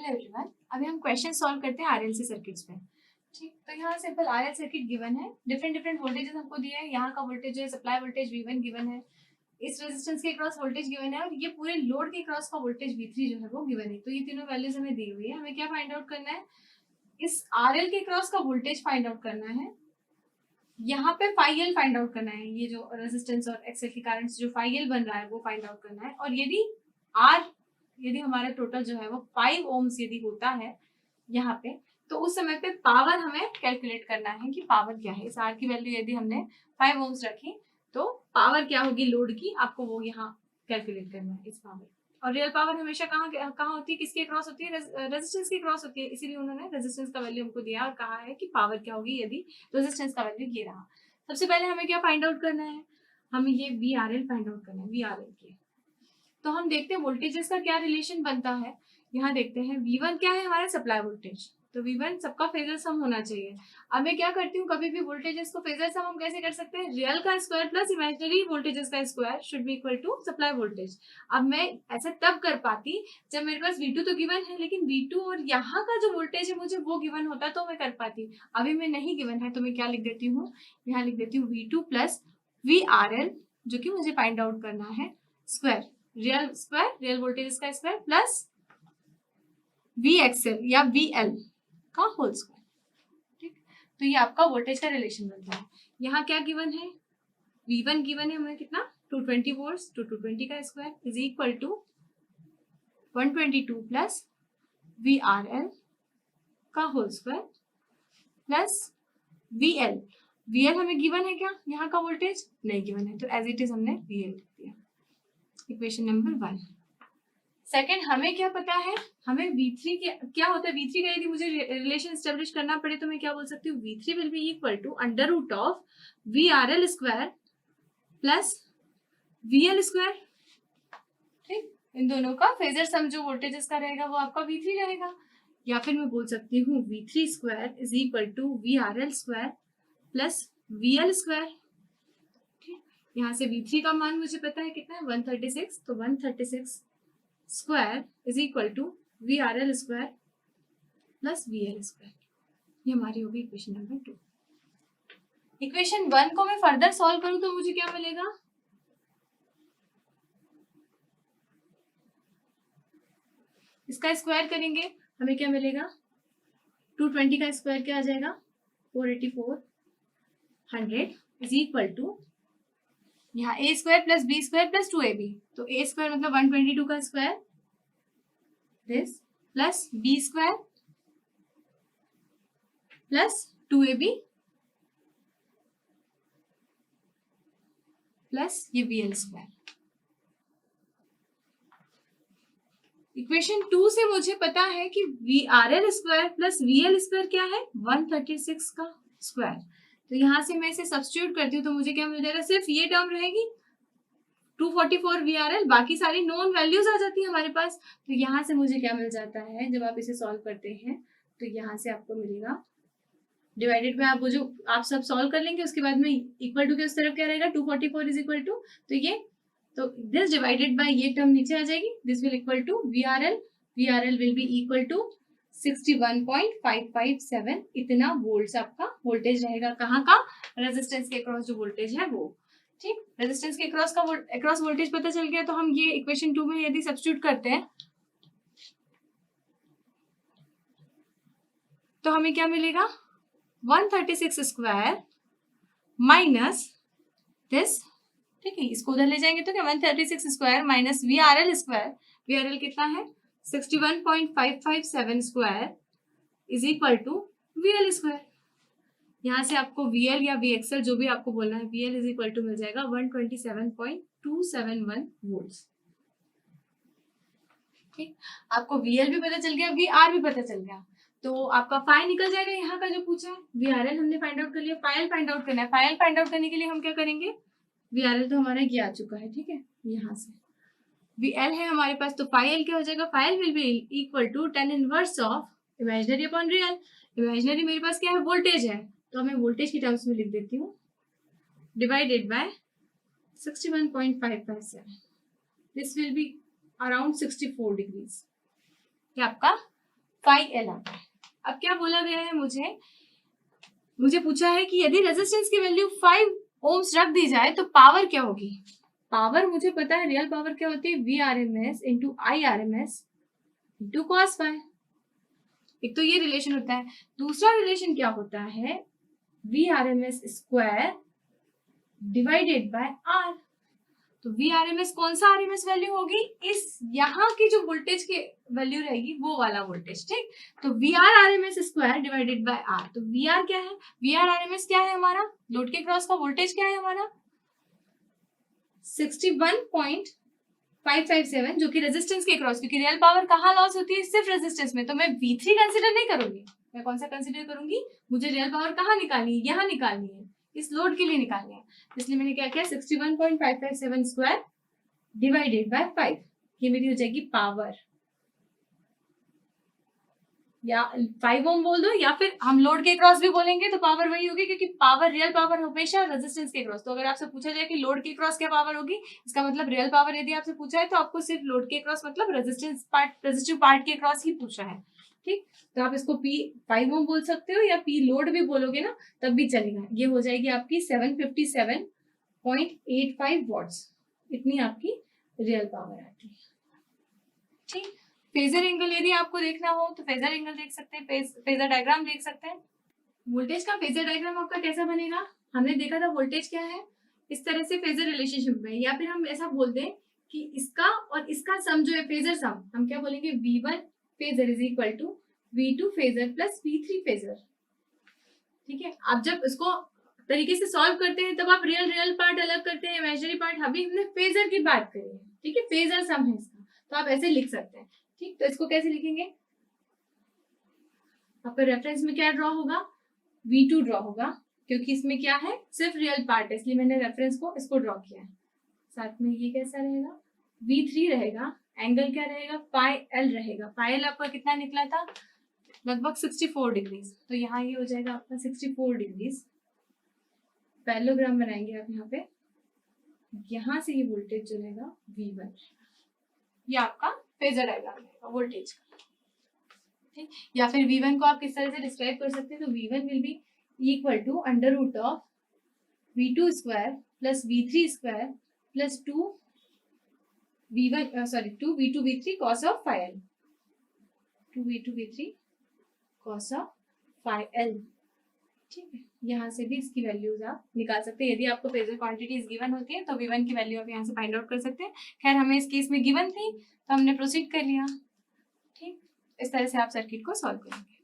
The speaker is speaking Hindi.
हेलो एवरीवन, अभी हम क्वेश्चन सॉल्व करते हैं आरएलसी सर्किट्स पे। ठीक, तो यहाँ सिंपल आरएल सर्किट गिवन है, डिफरेंट वोल्टेजेस हमको दिया है। यहाँ का वोल्टेज है सप्लाई वोल्टेज V1 गिवन है, इस रेजिस्टेंस के क्रॉस वोल्टेज गिवन है और ये पूरे लोड के क्रॉस का वोल्टेज V3 जो है वो गिवन है। तो ये तीनों वैल्यूज हमें दी हुई है। हमें क्या फाइंड आउट करना है, इस आरएल के क्रॉस का वोल्टेज फाइंड आउट करना है। यहाँ पे फाइल फाइंड आउट करना है, ये जो रेजिस्टेंस और एक्सेल के कारण जो फाइल बन रहा है वो फाइंड आउट करना है। और यदि हमारा टोटल जो है वो 5 ओम्स यदि होता है यहाँ पे, तो उस समय पे पावर हमें कैलकुलेट करना है कि पावर क्या है। इस आर की वैल्यू यदि हमने 5 ओम्स रखी तो पावर क्या होगी लोड की, आपको वो यहाँ कैलकुलेट करना है इस पावर। और रियल पावर हमेशा कहाँ होती है, किसके क्रॉस होती है, रेजिस्टेंस के क्रॉस होती है। इसीलिए उन्होंने रेजिस्टेंस का वैल्यू हमको दिया और कहा है कि पावर क्या होगी यदि रेजिस्टेंस का वैल्यू ये रहा। सबसे पहले हमें क्या फाइंड आउट करना है, हमें ये VRL फाइंड आउट करना है। VRL के तो हम देखते हैं वोल्टेजेस का क्या रिलेशन बनता है। यहाँ देखते हैं V1 क्या है, हमारा सप्लाई वोल्टेज, तो V1 सबका फेजर सम होना चाहिए। अब मैं क्या करती हूँ, कभी भी वोल्टेजेस को फेजर सम हम कैसे कर सकते हैं, रियल का स्क्वायर प्लस इमेजिनरी वोल्टेजेस का square should be equal to supply voltage. अब मैं ऐसा तब कर पाती जब मेरे पास V2 तो गिवन है, लेकिन V2 और यहाँ का जो वोल्टेज है मुझे वो गिवन होता तो मैं कर पाती। अभी मैं नहीं गिवन है तो मैं क्या लिख देती हूँ, यहाँ लिख देती हूँ V2 प्लस VRL जो कि मुझे फाइंड आउट करना है स्क्वायर, रियल वोल्टेज का स्क्वायर प्लस VXL या VL का होल स्क्वायर। ठीक, तो ये आपका वोल्टेज का रिलेशन बनता है। यहाँ क्या गिवन है, V1 गिवन है हमें कितना 220 वोल्ट्स, तो 220 का square is equal to 122 plus VRL का होल स्क्वायर प्लस VL हमें गिवन है क्या, यहाँ का वोल्टेज नहीं गिवन है, तो एज इट इज हमने VL लिख दिया। Equation number 1। सेकेंड, हमें क्या पता है, हमें V3 के क्या होता है, V3 का यदि मुझे रिलेशन एस्टेब्लिश करना पड़े तो मैं क्या बोल सकती हूँ, V3 will be equal to under root of VRL square plus VL square. ठीक, इन दोनों का फेजर सम जो वोल्टेजेस का रहेगा वो आपका V3 रहेगा। या फिर मैं बोल सकती हूँ V3 square is equal to VRL square plus VL square. ठीक, यहाँ से V3 का मान मुझे पता है कितना है 136, तो 136 square is equal to VRL square plus VL square. ये हमारी होगी इक्वेशन नंबर 2। इक्वेशन 1 को मैं फर्दर सॉल्व करूं तो मुझे क्या मिलेगा, इसका स्क्वायर करेंगे हमें क्या मिलेगा, 220 का स्क्वायर क्या आ जाएगा 484 100 इज इक्वल टू यहाँ A square plus B square plus 2AB, तो A स्क्वायर मतलब 122 का square this plus B square plus 2AB plus ये VL स्क्वायर। इक्वेशन 2 से मुझे पता है कि VRL square plus VL square क्या है 136 का स्क्वायर, तो यहाँ से मैं इसे सब्स्टिट्यूट करती हूँ तो मुझे क्या मिल जाएगा, सिर्फ ये टर्म रहेगी 244 VRL, बाकी सारी नोन वैल्यूज आ जाती है हमारे पास। तो यहाँ से मुझे क्या मिल जाता है, जब आप इसे सॉल्व करते हैं तो यहाँ से आपको मिलेगा डिवाइडेड में, आप वो जो आप सब सॉल्व कर लेंगे उसके बाद में इक्वल टू के उस तरफ क्या रहेगा 244 इज इक्वल टू, तो ये तो दिस डिवाइडेड बाय ये टर्म नीचे आ जाएगी, this will equal to VRL will be equal to 61.557 इतना वोल्ट्स आपका वोल्टेज रहेगा। कहाँ का, रेजिस्टेंस के क्रॉस जो वोल्टेज है वो। ठीक, रेजिस्टेंस के क्रॉस वोल्टेज पता चल गया, तो हम ये इक्वेशन 2 में यदि सब्स्टिट्यूट करते हैं तो हमें क्या मिलेगा 136 स्क्वायर माइनस दिस। ठीक है, इसको उधर ले जाएंगे तो क्या 136 square minus VRL square, VRL कितना है 61.557 square is equal to VL square. यहाँ से आपको VL या VXL जो भी आपको बोलना है, VL इज इक्वल टू मिल जाएगा 127.271 वोल्ट्स। ठीक, आपको VL भी पता चल गया, VR भी पता चल गया, तो आपका फाई निकल जाएगा। यहाँ का जो पूछा है VRL हमने फाइंड आउट कर लिया, फाइल फाइंड आउट करना है। फाइल फाइंड आउट करने के लिए हम क्या करेंगे, VRL तो हमारा ये आ चुका है, ठीक है, यहाँ से VL है हमारे पास, तो फाइल क्या हो जाएगा, phi L will be equal to tan inverse of imaginary upon real. Imaginary मेरे पास क्या है वोल्टेज है, तो मैं वोल्टेज की टर्म्स में लिख देती हूँ divided by 61.557, this will be around 64 degrees. ये आपका फाई एल आता है। अब क्या बोला गया है, मुझे पूछा है कि यदि रेजिस्टेंस की वैल्यू 5 ओम्स रख दी जाए तो पावर क्या होगी। पावर मुझे पता है, रियल पावर क्या होती है, V R M S into I R M S into cos phi. एक तो ये रिलेशन होता है, दूसरा रिलेशन क्या होता है, V R M S square divided by R. तो वी आर एम एस कौन सा आर एम एस वैल्यू होगी, इस यहाँ की जो वोल्टेज की वैल्यू रहेगी वो वाला वोल्टेज, ठीक। तो V R M S square divided by R. तो वी आर क्या है, वी आर एम एस क्या है हमारा, लोड के क्रॉस का वोल्टेज क्या है हमारा 61.557, जो कि रेजिस्टेंस के क्रॉस, क्योंकि रियल पावर कहाँ लॉस होती है, सिर्फ रेजिस्टेंस में, तो मैं V3 कंसिडर नहीं करूंगी। मैं कौन सा कंसिडर करूंगी, मुझे रियल पावर कहाँ निकालनी है, यहाँ निकालनी है, इस लोड के लिए निकालनी है। इसलिए मैंने क्या किया, 61.557 स्क्वायर डिवाइडेड बाय 5, ये मेरी हो जाएगी पावर, या 5 ओम बोल दो, या फिर हम लोड के क्रॉस भी बोलेंगे तो पावर वही होगी, क्योंकि पावर, रियल पावर हमेशा रेजिस्टेंस के क्रॉस। तो अगर आपसे पूछा जाए कि लोड के क्रॉस क्या पावर होगी, इसका मतलब रियल पावर यदि आपसे पूछा है तो आपको सिर्फ लोड के क्रॉस मतलब रेजिस्टेंस पार्ट, रेजिस्टिव पार्ट के क्रॉस ही पूछा है, ठीक। तो आप इसको P 5 ओम बोल सकते हो या P लोड भी बोलोगे ना तब भी चलेगा। ये हो जाएगी आपकी 757.85 वॉट्स, इतनी आपकी रियल पावर आती है, ठीक। फेजर एंगल यदि आपको देखना हो तो फेजर एंगल देख सकते हैं, फेजर डायग्राम देख सकते हैं। वोल्टेज का फेजर डायग्राम आपका कैसा बनेगा, हमने देखा था वोल्टेज क्या है, इस तरह से फेजर रिलेशनशिप में, या फिर हम ऐसा बोल दें कि इसका और इसका सम जो है फेजर सम, हम क्या बोलेंगे, V1 phasor is equal to V2 phasor plus V3 phasor, ठीक है। आप जब इसको तरीके से सॉल्व करते हैं तब आप रियल पार्ट अलग करते हैं, इमेजिनरी पार्ट, अभी हमने फेजर की बात करी है, ठीक है, फेजर सम है इसका, तो आप ऐसे लिख सकते हैं, ठीक। तो इसको कैसे लिखेंगे, आपका रेफरेंस में क्या ड्रॉ होगा, V2 ड्रॉ होगा, क्योंकि इसमें क्या है, सिर्फ रियल पार्ट है, इसलिए मैंने रेफरेंस को इसको ड्रॉ किया है। साथ में ये कैसा रहेगा, V3 रहेगा, एंगल क्या रहेगा, पाई एल रहेगा। पाई एल आपका कितना निकला था, लगभग 64 डिग्रीज, तो यहाँ ये हो जाएगा आपका 64 डिग्रीज। पैरेललोग्राम बनाएंगे आप यहाँ पे, यहाँ से ये वोल्टेज जो रहेगा V1, ये आपका फेजर डायग्राम रहेगा वोल्टेज का, ठीक। या फिर V1 को आप किस तरह से डिस्क्राइब कर सकते हैं, तो V1 will be equal to under root of V2 square plus V3 square plus 2 V2 V3 cos of phi l, 2 V2 V3 cos of phi l, ठीक है। यहाँ से भी इसकी वैल्यूज आप निकाल सकते हैं, यदि आपको फेजर क्वांटिटीज गिवन होती है तो V1 की वैल्यू आप यहाँ से फाइंड आउट कर सकते हैं। खैर हमें इस केस में गिवन थी तो हमने प्रोसीड कर लिया, ठीक। इस तरह से आप सर्किट को सॉल्व करेंगे।